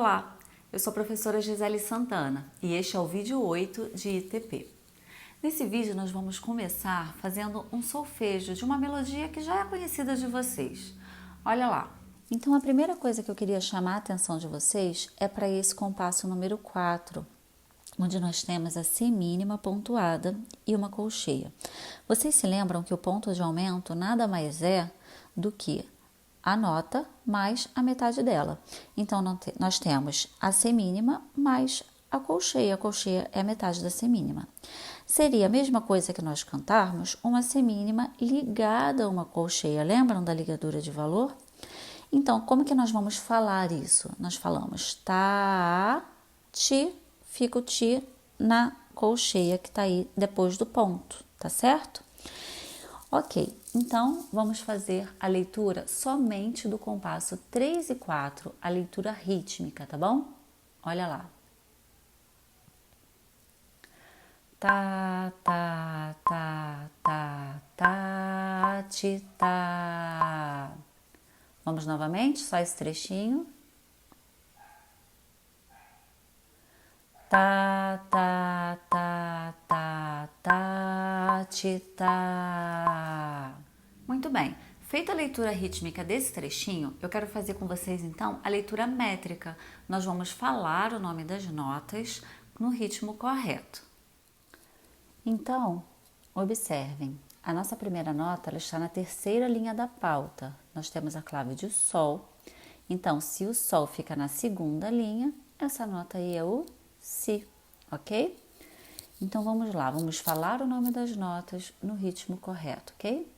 Olá, eu sou a professora Gisele Santana e este é o vídeo 8 de ITP. Nesse vídeo nós vamos começar fazendo um solfejo de uma melodia que já é conhecida de vocês. Olha lá. Então a primeira coisa que eu queria chamar a atenção de vocês é para esse compasso número 4, onde nós temos a semínima pontuada e uma colcheia. Vocês se lembram que o ponto de aumento nada mais é do que a nota mais a metade dela. Então, nós temos a semínima mais a colcheia é a metade da semínima. Seria a mesma coisa que nós cantarmos uma semínima ligada a uma colcheia. Lembram da ligadura de valor? Então, como que nós vamos falar isso? Nós falamos tá, ti, fica o ti na colcheia que tá aí depois do ponto, tá certo? Ok, então vamos fazer a leitura somente do compasso 3 e 4, a leitura rítmica, tá bom? Olha lá. Tá, tá, tá, tá, tá, ti, tá. Vamos novamente, só esse trechinho. Tá, tá, tá, tá, tá, ti, tá. Muito bem, feita a leitura rítmica desse trechinho, eu quero fazer com vocês então a leitura métrica. Nós vamos falar o nome das notas no ritmo correto. Então, observem, a nossa primeira nota ela está na terceira linha da pauta. Nós temos a clave de Sol. Então, se o Sol fica na segunda linha, essa nota aí é o Si, ok? Então, vamos lá, vamos falar o nome das notas no ritmo correto, ok?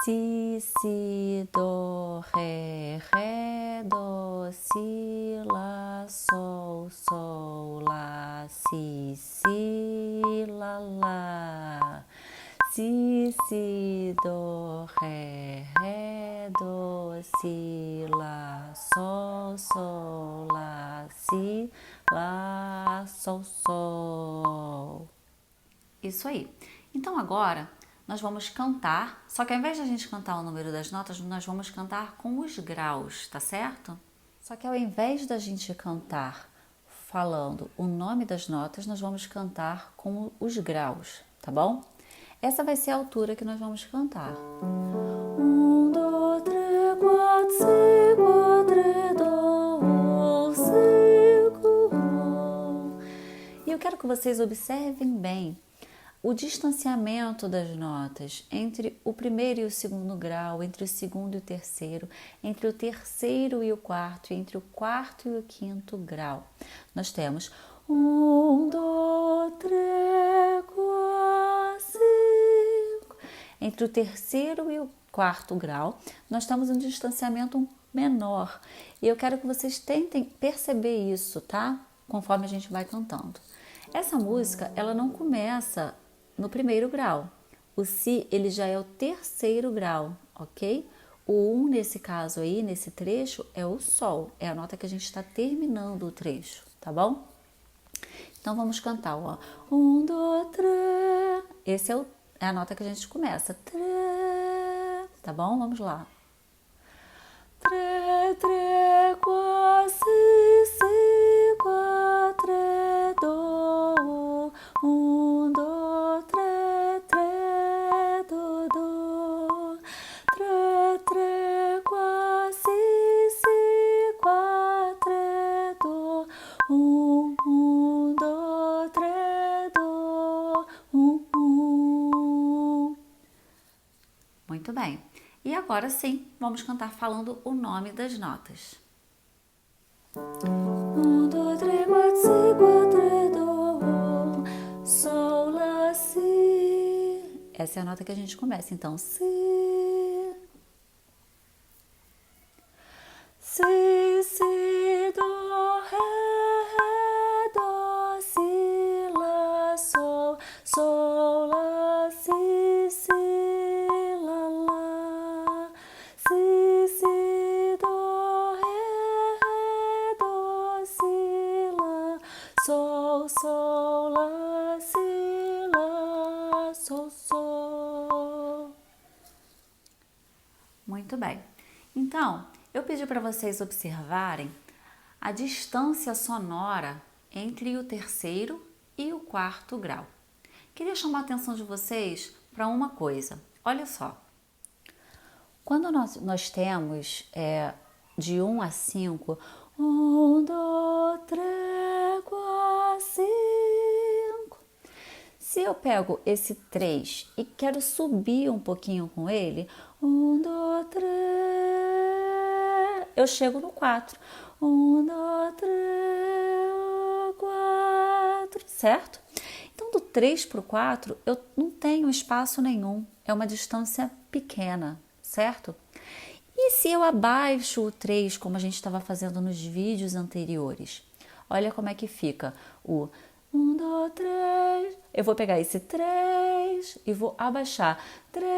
Si, do, ré, do, si, lá, sol, lá, si, lá. Si, do, ré, do, si, lá, sol, lá, si, lá, sol. Isso aí. Então agora nós vamos cantar, só que ao invés de a gente cantar o número das notas, nós vamos cantar com os graus, tá certo? Só que ao invés da gente cantar falando o nome das notas, nós vamos cantar com os graus, tá bom? Essa vai ser a altura que nós vamos cantar. 1, 2, 3, 4, 5, 3, 2, 5. E eu quero que vocês observem bem o distanciamento das notas entre o primeiro e o segundo grau, entre o segundo e o terceiro, entre o terceiro e o quarto, entre o quarto e o quinto grau. Nós temos 1, 2, 3, 4, 5. Entre o terceiro e o quarto grau, nós temos um distanciamento menor. E eu quero que vocês tentem perceber isso, tá? Conforme a gente vai cantando. Essa música, ela não começa no primeiro grau. O Si, ele já é o terceiro grau, ok? O 1, nesse caso aí, nesse trecho, é o Sol. É a nota que a gente está terminando o trecho, tá bom? Então, vamos cantar, ó. 1, 2, 3. Esse é a nota que a gente começa. 3, tá bom? Vamos lá. 3, 3, 4, 6, 5, 3, 2, 1, 2, 3, 3, 2, 2, 3, 3, 4, 6, 5, 3, 2, 1, 2, 3, 2, 1. Muito bem. E agora sim, vamos cantar falando o nome das notas. 1, 2, 3, 4, 5, 3, 2, Sol, Lá, Si. Essa é a nota que a gente começa. Então, Si, do, ré, do, si, lá, sol, lá, si, lá. Si, do, ré, do, si, lá, sol, lá, si, lá, sol. Muito bem. Então, Eu pedi para vocês observarem a distância sonora entre o terceiro e o quarto grau. Queria chamar a atenção de vocês para uma coisa. Olha só. Quando nós temos de 1 a 5, 1, 2, 3, 4, 5. Se eu pego esse 3 e quero subir um pouquinho com ele, 1, 2, 3, eu chego no 4. 1, 2, 3, 4, certo? Então, do 3 para o 4, eu não tenho espaço nenhum, é uma distância pequena, certo? E se eu abaixo o 3, como a gente estava fazendo nos vídeos anteriores? Olha como é que fica o 1, 2, 3. Eu vou pegar esse 3 e vou abaixar. 3.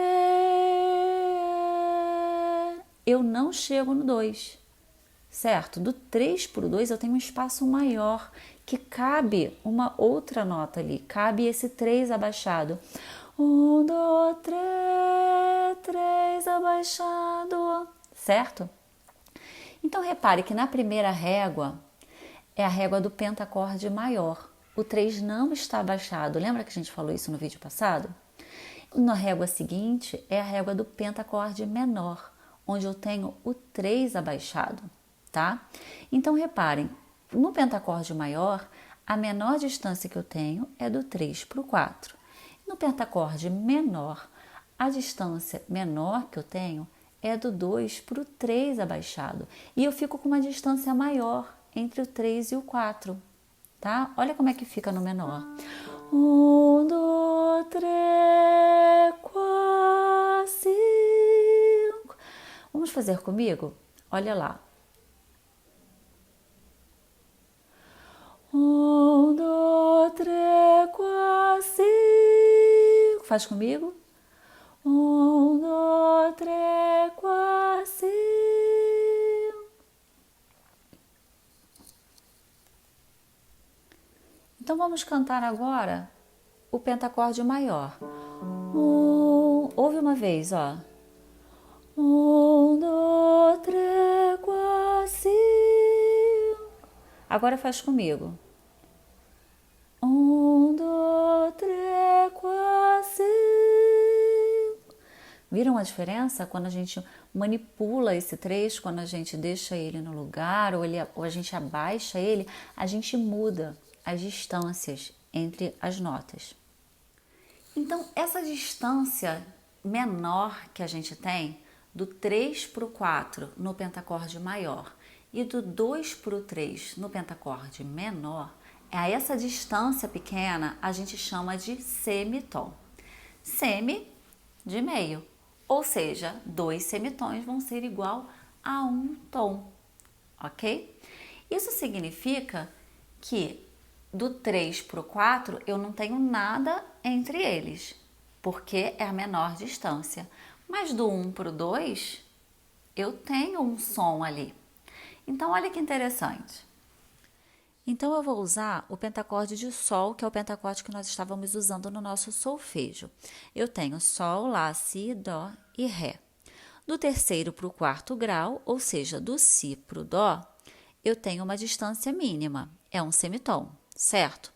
Eu não chego no 2, certo? Do 3 para o 2 eu tenho um espaço maior que cabe uma outra nota ali, cabe esse 3 abaixado. 1, 2, 3, 3 abaixado, certo? Então repare que na primeira régua é a régua do pentacorde maior. O 3 não está abaixado, lembra que a gente falou isso no vídeo passado? Na régua seguinte é a régua do pentacorde menor, onde eu tenho o 3 abaixado, tá? Então reparem, no pentacorde maior, a menor distância que eu tenho é do 3 para o 4. No pentacorde menor, a distância menor que eu tenho é do 2 para o 3 abaixado. E eu fico com uma distância maior entre o 3 e o 4, tá? Olha como é que fica no menor. 1, 2, 3, 4, 5. Vamos fazer comigo? Olha lá. 1, 2, 3, 4, 5. Faz comigo? 1, 2, 3, 4, 5. Então vamos cantar agora o pentacorde maior. Ouve uma vez, ó. 1, 2, 3, 4, 5. Agora faz comigo. 1, 2, 3, 4, 5. Viram a diferença? Quando a gente manipula esse 3, quando a gente deixa ele no lugar ou a gente abaixa ele, a gente muda as distâncias entre as notas. Então, essa distância menor que a gente tem, do 3 para o 4 no pentacorde maior e do 2 para o 3 no pentacorde menor, essa distância pequena a gente chama de semitom. Semi de meio, ou seja, 2 semitons vão ser igual a um tom, ok? Isso significa que do 3 para o 4 eu não tenho nada entre eles, porque é a menor distância. Mas do 1 para o 2, eu tenho um som ali. Então, olha que interessante. Então, eu vou usar o pentacorde de Sol, que é o pentacorde que nós estávamos usando no nosso solfejo. Eu tenho Sol, Lá, Si, Dó e Ré. Do terceiro para o quarto grau, ou seja, do Si para o Dó, eu tenho uma distância mínima, é um semitom, certo?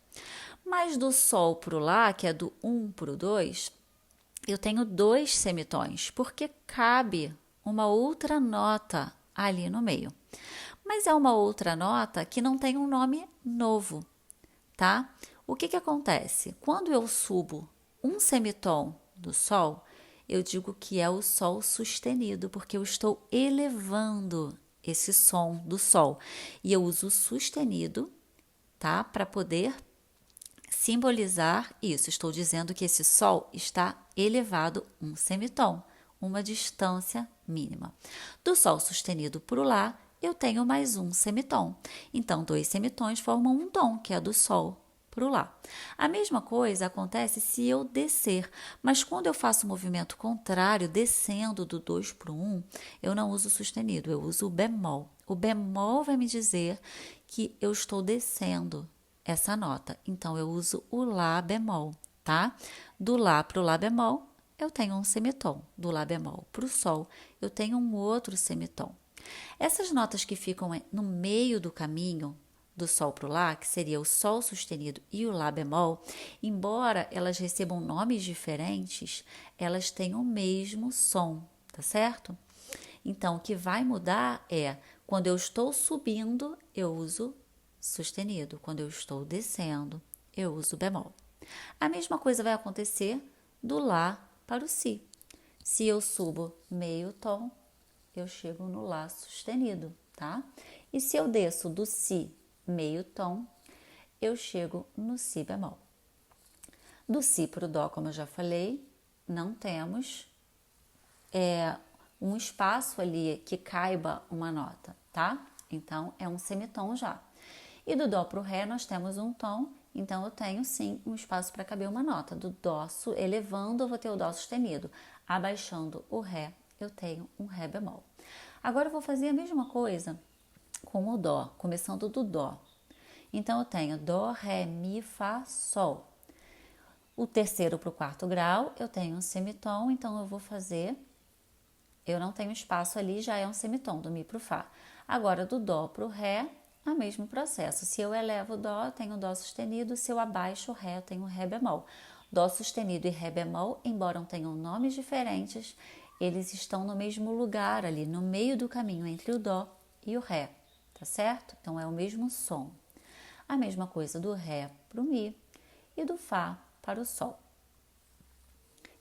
Mas do Sol para o Lá, que é do 1 para o 2, eu tenho 2 semitons, porque cabe uma outra nota ali no meio. Mas é uma outra nota que não tem um nome novo, tá? O que acontece? Quando eu subo um semitom do Sol, eu digo que é o Sol sustenido, porque eu estou elevando esse som do Sol. E eu uso o sustenido, tá? Para poder simbolizar isso. Estou dizendo que esse Sol está elevado um semitom, uma distância mínima. Do Sol sustenido para o Lá, eu tenho mais um semitom. Então, 2 semitons formam um tom, que é do Sol para o Lá. A mesma coisa acontece se eu descer, mas quando eu faço o movimento contrário, descendo do 2 para o 1, eu não uso sustenido, eu uso o bemol. O bemol vai me dizer que eu estou descendo essa nota. Então, eu uso o Lá bemol, tá? Do Lá para o Lá bemol, eu tenho um semitom. Do Lá bemol para o Sol, eu tenho um outro semitom. Essas notas que ficam no meio do caminho do Sol para o Lá, que seria o Sol sustenido e o Lá bemol, embora elas recebam nomes diferentes, elas têm o mesmo som, tá certo? Então, o que vai mudar é, quando eu estou subindo, eu uso sustenido. Quando eu estou descendo, eu uso bemol. A mesma coisa vai acontecer do Lá para o Si. Se eu subo meio tom, eu chego no Lá sustenido, tá? E se eu desço do Si meio tom, eu chego no Si bemol. Do Si para o Dó, como eu já falei, não temos um espaço ali que caiba uma nota, tá? Então, é um semitom já. E do Dó para o Ré, nós temos um tom, então eu tenho sim um espaço para caber uma nota. Do Dó elevando, eu vou ter o Dó sustenido. Abaixando o Ré, eu tenho um Ré bemol. Agora eu vou fazer a mesma coisa com o Dó, começando do Dó. Então eu tenho Dó, Ré, Mi, Fá, Sol. O terceiro para o quarto grau, eu tenho um semitom, então eu vou fazer... Eu não tenho espaço ali, já é um semitom, do Mi para o Fá. Agora, do Dó para o Ré, é o mesmo processo. Se eu elevo o Dó, eu tenho Dó sustenido. Se eu abaixo o Ré, eu tenho Ré bemol. Dó sustenido e Ré bemol, embora tenham nomes diferentes, eles estão no mesmo lugar ali, no meio do caminho entre o Dó e o Ré, tá certo? Então, é o mesmo som. A mesma coisa do Ré para o Mi e do Fá para o Sol.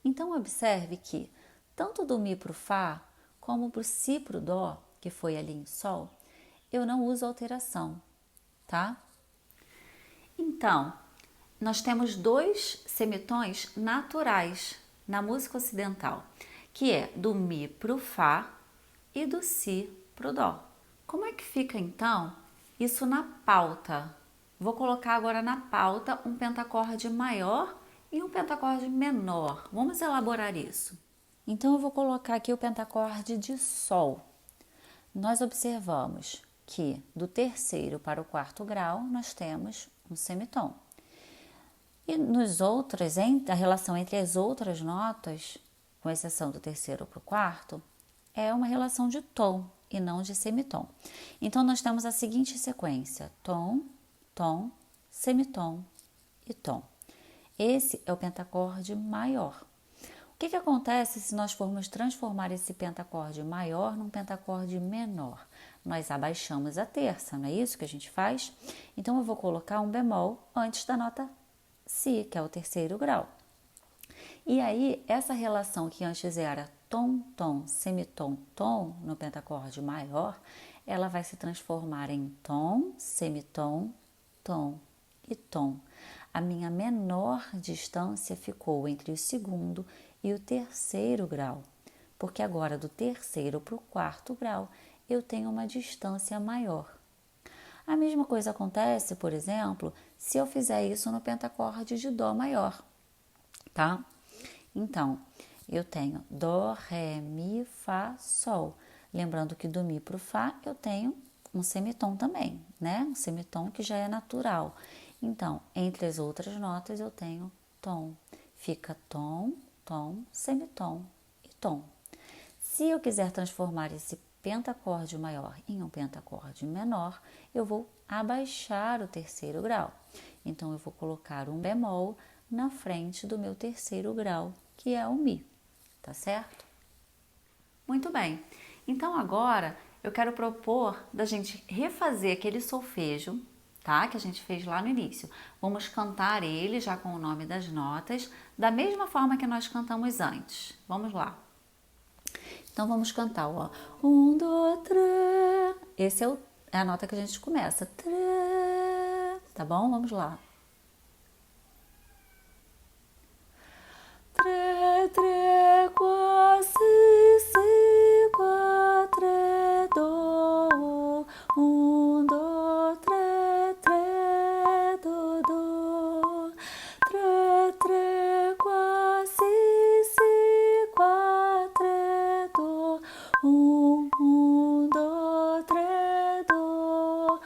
Então, observe que tanto do Mi para o Fá, como para o Si para o Dó, que foi ali em Sol, eu não uso alteração, tá? Então, nós temos dois semitons naturais na música ocidental, que é do Mi para o Fá e do Si para o Dó. Como é que fica, então, isso na pauta? Vou colocar agora na pauta um pentacorde maior e um pentacorde menor. Vamos elaborar isso. Então, eu vou colocar aqui o pentacorde de Sol. Nós observamos que do terceiro para o quarto grau, nós temos um semitom. E a relação entre as outras notas, com exceção do terceiro para o quarto, é uma relação de tom e não de semitom. Então, nós temos a seguinte sequência: tom, tom, semitom e tom. Esse é o pentacorde maior. O que acontece se nós formos transformar esse pentacorde maior num pentacorde menor? Nós abaixamos a terça, não é isso que a gente faz? Então, eu vou colocar um bemol antes da nota Si, que é o terceiro grau. E aí, essa relação que antes era tom, tom, semitom, tom, no pentacorde maior, ela vai se transformar em tom, semitom, tom e tom. A minha menor distância ficou entre o segundo e o terceiro grau, porque agora do terceiro para o quarto grau eu tenho uma distância maior. A mesma coisa acontece, por exemplo, se eu fizer isso no pentacorde de Dó maior, tá? Então, eu tenho Dó, Ré, Mi, Fá, Sol. Lembrando que do Mi para o Fá eu tenho um semitom também, né? Um semitom que já é natural. Então, entre as outras notas eu tenho tom. Fica tom, tom, semitom e tom. Se eu quiser transformar esse pentacorde maior em um pentacorde menor, eu vou abaixar o terceiro grau. Então, eu vou colocar um bemol na frente do meu terceiro grau, que é o Mi, tá certo? Muito bem. Então, agora eu quero propor da gente refazer aquele solfejo, tá? Que a gente fez lá no início. Vamos cantar ele já com o nome das notas, da mesma forma que nós cantamos antes. Vamos lá. Então, vamos cantar, ó. Um, dois, três. Esse é a nota que a gente começa. Três. Tá bom? Vamos lá. Trê, trê, quá, si, si, quá, trê, dó. Um, dois, três, trê, dó, dó. Trê, trê, quá, si, si, quá, trê, dó. Um, dois, três, dó.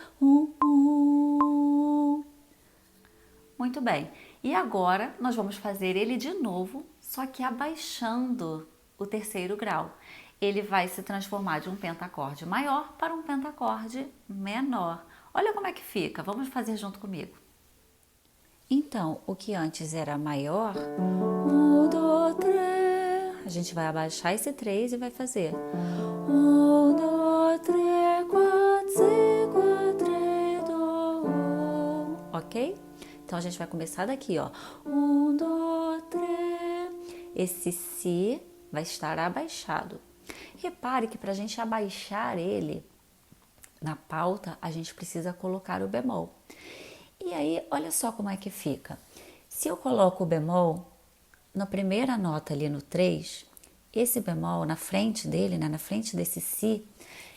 Muito bem. E agora nós vamos fazer ele de novo, só que abaixando o terceiro grau. ele vai se transformar de um pentacorde maior para um pentacorde menor. Olha como é que fica, vamos fazer junto comigo. Então, o que antes era maior, um, dois, três, a gente vai abaixar esse 3 e vai fazer um, dois, três, quatro, cinco, três, dois, um, ok? Então, a gente vai começar daqui, ó, um, dois, três, esse Si vai estar abaixado. Repare que para a gente abaixar ele na pauta, a gente precisa colocar o bemol. E aí, olha só como é que fica. Se eu coloco o bemol na primeira nota ali no 3, esse bemol na frente dele, né, na frente desse Si,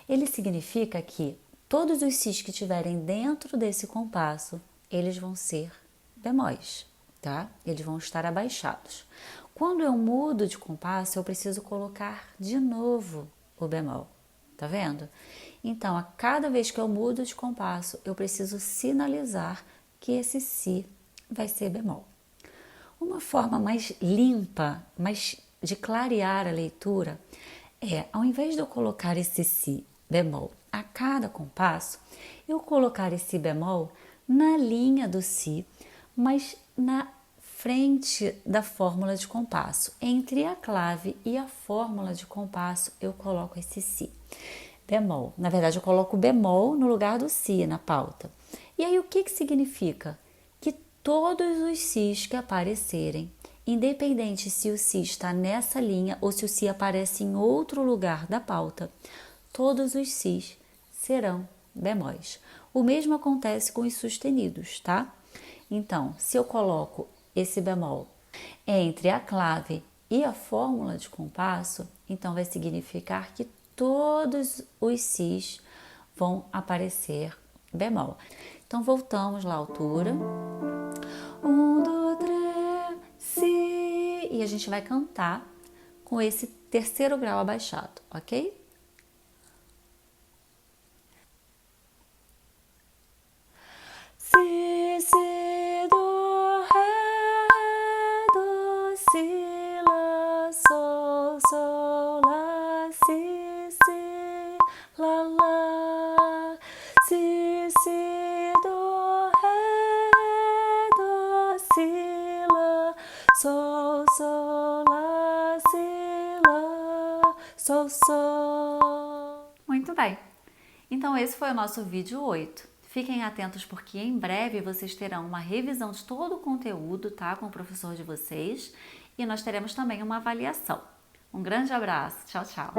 ele significa que todos os Sis que estiverem dentro desse compasso, eles vão ser bemóis, tá? Eles vão estar abaixados. Quando eu mudo de compasso, eu preciso colocar de novo o bemol, tá vendo? Então, a cada vez que eu mudo de compasso, eu preciso sinalizar que esse Si vai ser bemol. Uma forma mais limpa, mais de clarear a leitura, é, ao invés de eu colocar esse Si bemol a cada compasso, eu colocar esse bemol na linha do Si, mas na frente da fórmula de compasso. Entre a clave e a fórmula de compasso, eu coloco esse Si bemol. Na verdade, eu coloco o bemol no lugar do Si na pauta. E aí, o que significa? Que todos os Sis que aparecerem, independente se o Si está nessa linha ou se o Si aparece em outro lugar da pauta, todos os Sis serão bemóis. O mesmo acontece com os sustenidos, tá? Então, se eu coloco esse bemol entre a clave e a fórmula de compasso, então vai significar que todos os Sis vão aparecer bemol. Então, voltamos lá à altura. Um, dois, três, Si. E a gente vai cantar com esse terceiro grau abaixado, ok? Si, Si, do, Ré, do, Si, Lá, Sol, Sol, Lá, Si, Si, Lá, Lá, Si, Si, do, Ré, do, Si, Lá, Sol, Sol, Lá, Si, Lá, Sol, Sol. Muito bem, então esse foi o nosso vídeo 8. Fiquem atentos porque em breve vocês terão uma revisão de todo o conteúdo, tá? Com o professor de vocês. E nós teremos também uma avaliação. Um grande abraço. Tchau, tchau.